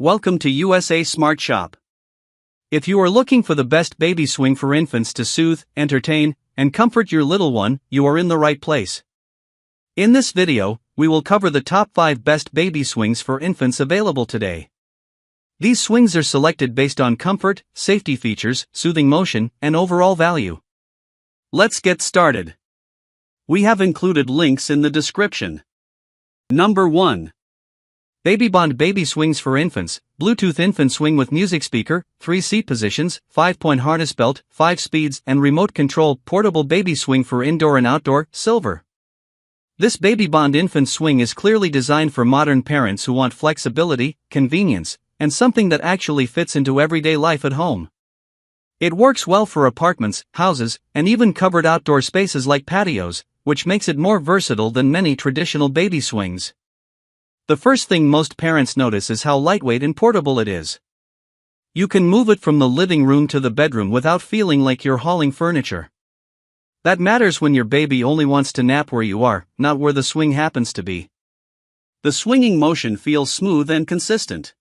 Welcome to USA Smart Shop. If you are looking for the best baby swing for infants to soothe, entertain, and comfort your little one, you are in the right place. In this video, we will cover the top 5 best baby swings for infants available today. These swings are selected based on comfort, safety features, soothing motion, and overall value. Let's get started. We have included links in the description. Number 1. BabyBond Baby Swings for Infants, Bluetooth Infant Swing with Music Speaker, 3 seat positions, 5-point harness belt, 5 speeds and remote control portable baby swing for indoor and outdoor, silver. This BabyBond infant swing is clearly designed for modern parents who want flexibility, convenience, and something that actually fits into everyday life at home. It works well for apartments, houses, and even covered outdoor spaces like patios, which makes it more versatile than many traditional baby swings. The first thing most parents notice is how lightweight and portable it is. You can move it from the living room to the bedroom without feeling like you're hauling furniture. That matters when your baby only wants to nap where you are, not where the swing happens to be. The swinging motion feels smooth and consistent.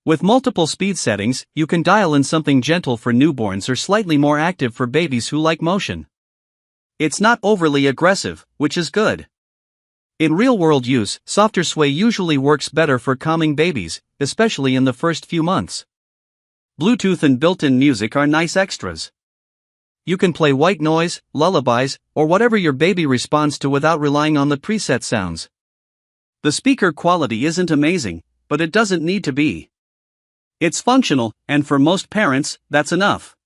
With multiple speed settings, you can dial in something gentle for newborns or slightly more active for babies who like motion. It's not overly aggressive, which is good. In real-world use, softer sway usually works better for calming babies, especially in the first few months. Bluetooth and built-in music are nice extras. You can play white noise, lullabies, or whatever your baby responds to without relying on the preset sounds. The speaker quality isn't amazing, but it doesn't need to be. It's functional, and for most parents, that's enough.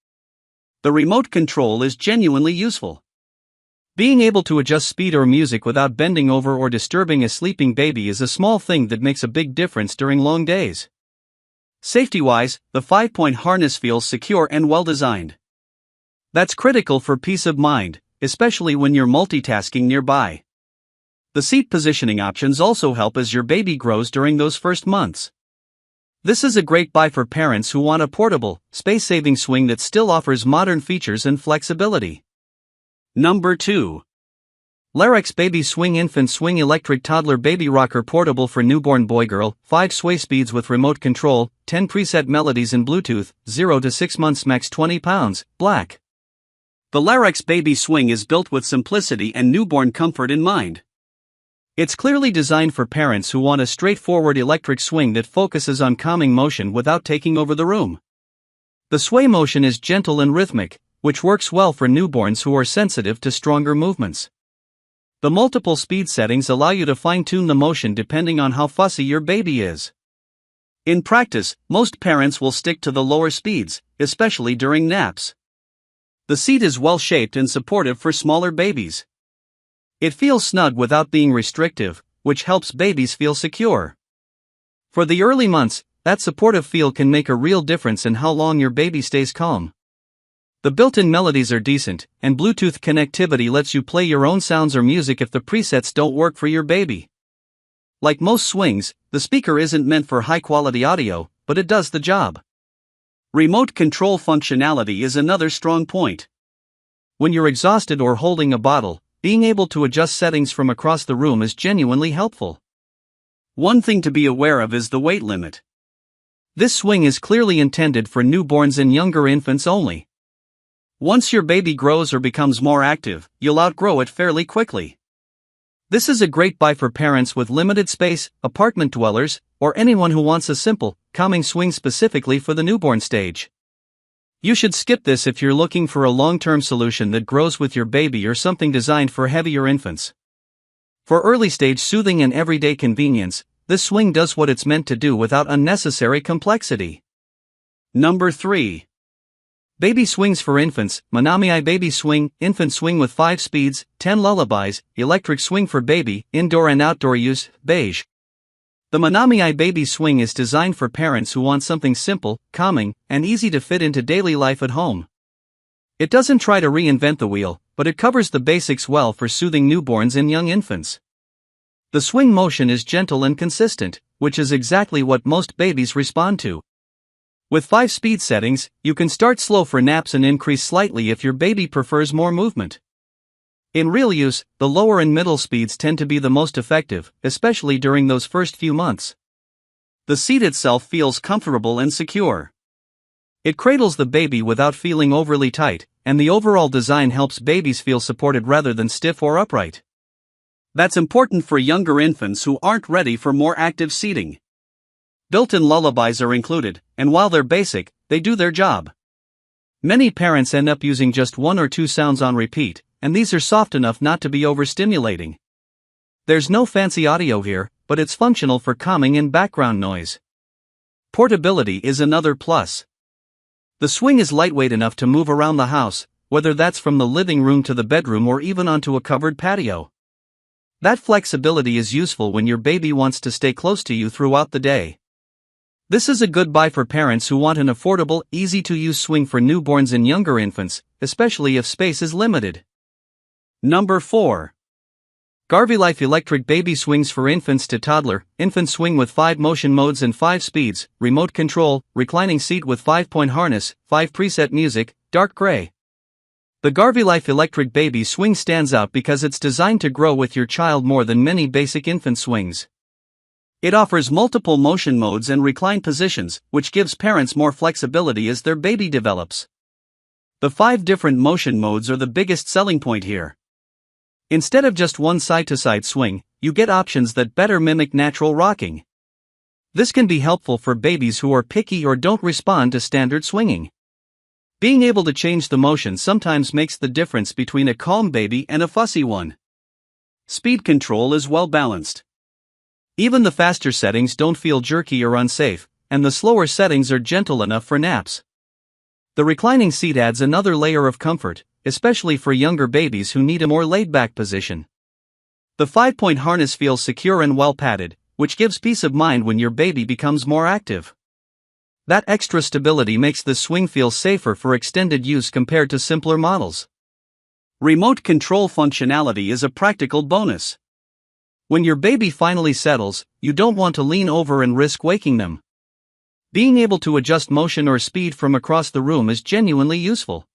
The remote control is genuinely useful. Being able to adjust speed or music without bending over or disturbing a sleeping baby is a small thing that makes a big difference during long days. Safety-wise, the 5-point harness feels secure and well-designed. That's critical for peace of mind, especially when you're multitasking nearby. The seat positioning options also help as your baby grows during those first months. This is a great buy for parents who want a portable, space-saving swing that still offers modern features and flexibility. Number 2. Larex Baby Swing Infant Swing Electric Toddler Baby Rocker Portable for Newborn Boy-Girl, 5 sway speeds with remote control, 10 preset melodies in Bluetooth, 0 to 6 months max 20 pounds, black. The Larex Baby Swing is built with simplicity and newborn comfort in mind. It's clearly designed for parents who want a straightforward electric swing that focuses on calming motion without taking over the room. The sway motion is gentle and rhythmic, which works well for newborns who are sensitive to stronger movements. The multiple speed settings allow you to fine-tune the motion depending on how fussy your baby is. In practice, most parents will stick to the lower speeds, especially during naps. The seat is well-shaped and supportive for smaller babies. It feels snug without being restrictive, which helps babies feel secure. For the early months, that supportive feel can make a real difference in how long your baby stays calm. The built-in melodies are decent, and Bluetooth connectivity lets you play your own sounds or music if the presets don't work for your baby. Like most swings, the speaker isn't meant for high-quality audio, but it does the job. Remote control functionality is another strong point. When you're exhausted or holding a bottle, being able to adjust settings from across the room is genuinely helpful. One thing to be aware of is the weight limit. This swing is clearly intended for newborns and younger infants only. Once your baby grows or becomes more active, you'll outgrow it fairly quickly. This is a great buy for parents with limited space, apartment dwellers, or anyone who wants a simple, calming swing specifically for the newborn stage. You should skip this if you're looking for a long-term solution that grows with your baby or something designed for heavier infants. For early-stage soothing and everyday convenience, this swing does what it's meant to do without unnecessary complexity. Number 3. Baby Swings for Infants, Manami Baby Swing, Infant Swing with 5 speeds, 10 lullabies, electric swing for baby, indoor and outdoor use, beige. The Manami Baby Swing is designed for parents who want something simple, calming, and easy to fit into daily life at home. It doesn't try to reinvent the wheel, but it covers the basics well for soothing newborns and young infants. The swing motion is gentle and consistent, which is exactly what most babies respond to. With 5 speed settings, you can start slow for naps and increase slightly if your baby prefers more movement. In real use, the lower and middle speeds tend to be the most effective, especially during those first few months. The seat itself feels comfortable and secure. It cradles the baby without feeling overly tight, and the overall design helps babies feel supported rather than stiff or upright. That's important for younger infants who aren't ready for more active seating. Built-in lullabies are included, and while they're basic, they do their job. Many parents end up using just one or two sounds on repeat, and these are soft enough not to be overstimulating. There's no fancy audio here, but it's functional for calming and background noise. Portability is another plus. The swing is lightweight enough to move around the house, whether that's from the living room to the bedroom or even onto a covered patio. That flexibility is useful when your baby wants to stay close to you throughout the day. This is a good buy for parents who want an affordable, easy-to-use swing for newborns and younger infants, especially if space is limited. Number 4. GarveyLife Electric Baby Swings for Infants to Toddler. Infant swing with 5 motion modes and 5 speeds, remote control, reclining seat with 5-point harness, 5 preset music, dark gray. The GarveyLife Electric Baby Swing stands out because it's designed to grow with your child more than many basic infant swings. It offers multiple motion modes and recline positions, which gives parents more flexibility as their baby develops. The 5 different motion modes are the biggest selling point here. Instead of just one side-to-side swing, you get options that better mimic natural rocking. This can be helpful for babies who are picky or don't respond to standard swinging. Being able to change the motion sometimes makes the difference between a calm baby and a fussy one. Speed control is well balanced. Even the faster settings don't feel jerky or unsafe, and the slower settings are gentle enough for naps. The reclining seat adds another layer of comfort, especially for younger babies who need a more laid-back position. The 5-point harness feels secure and well padded, which gives peace of mind when your baby becomes more active. That extra stability makes the swing feel safer for extended use compared to simpler models. Remote control functionality is a practical bonus. When your baby finally settles, you don't want to lean over and risk waking them. Being able to adjust motion or speed from across the room is genuinely useful.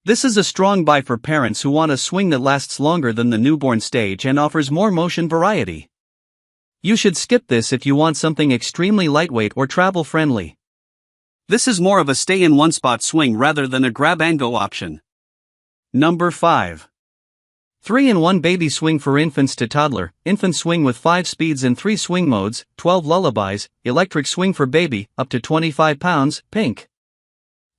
This is a strong buy for parents who want a swing that lasts longer than the newborn stage and offers more motion variety. You should skip this if you want something extremely lightweight or travel-friendly. This is more of a stay-in-one-spot swing rather than a grab-and-go option. Number 5. 3-in-1 Baby Swing for Infants to Toddler. Infant swing with 5 speeds and 3 swing modes, 12 lullabies, electric swing for baby, up to 25 pounds, pink.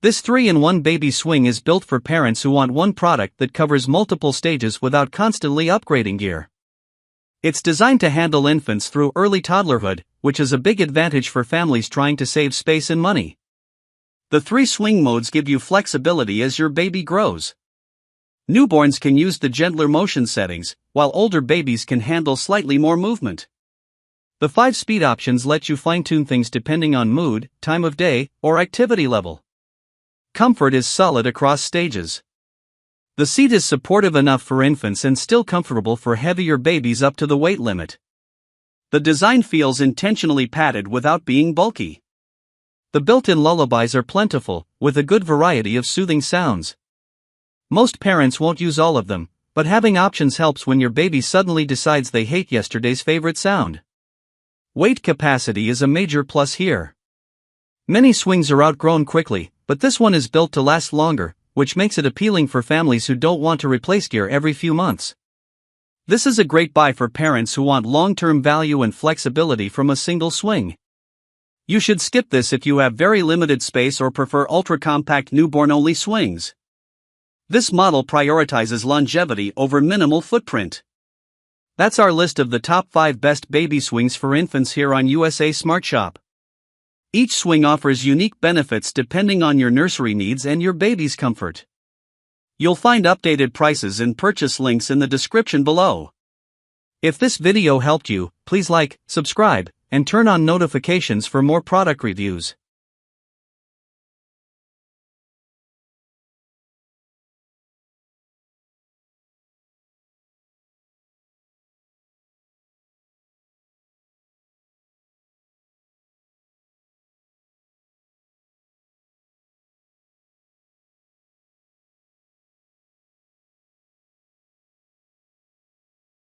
This 3-in-1 baby swing is built for parents who want one product that covers multiple stages without constantly upgrading gear. It's designed to handle infants through early toddlerhood, which is a big advantage for families trying to save space and money. The 3 swing modes give you flexibility as your baby grows. Newborns can use the gentler motion settings, while older babies can handle slightly more movement. The 5 speed options let you fine-tune things depending on mood, time of day, or activity level. Comfort is solid across stages. The seat is supportive enough for infants and still comfortable for heavier babies up to the weight limit. The design feels intentionally padded without being bulky. The built-in lullabies are plentiful, with a good variety of soothing sounds. Most parents won't use all of them, but having options helps when your baby suddenly decides they hate yesterday's favorite sound. Weight capacity is a major plus here. Many swings are outgrown quickly, but this one is built to last longer, which makes it appealing for families who don't want to replace gear every few months. This is a great buy for parents who want long-term value and flexibility from a single swing. You should skip this if you have very limited space or prefer ultra-compact newborn-only swings. This model prioritizes longevity over minimal footprint. That's our list of the top 5 best baby swings for infants here on USA Smart Shop. Each swing offers unique benefits depending on your nursery needs and your baby's comfort. You'll find updated prices and purchase links in the description below. If this video helped you, please like, subscribe, and turn on notifications for more product reviews.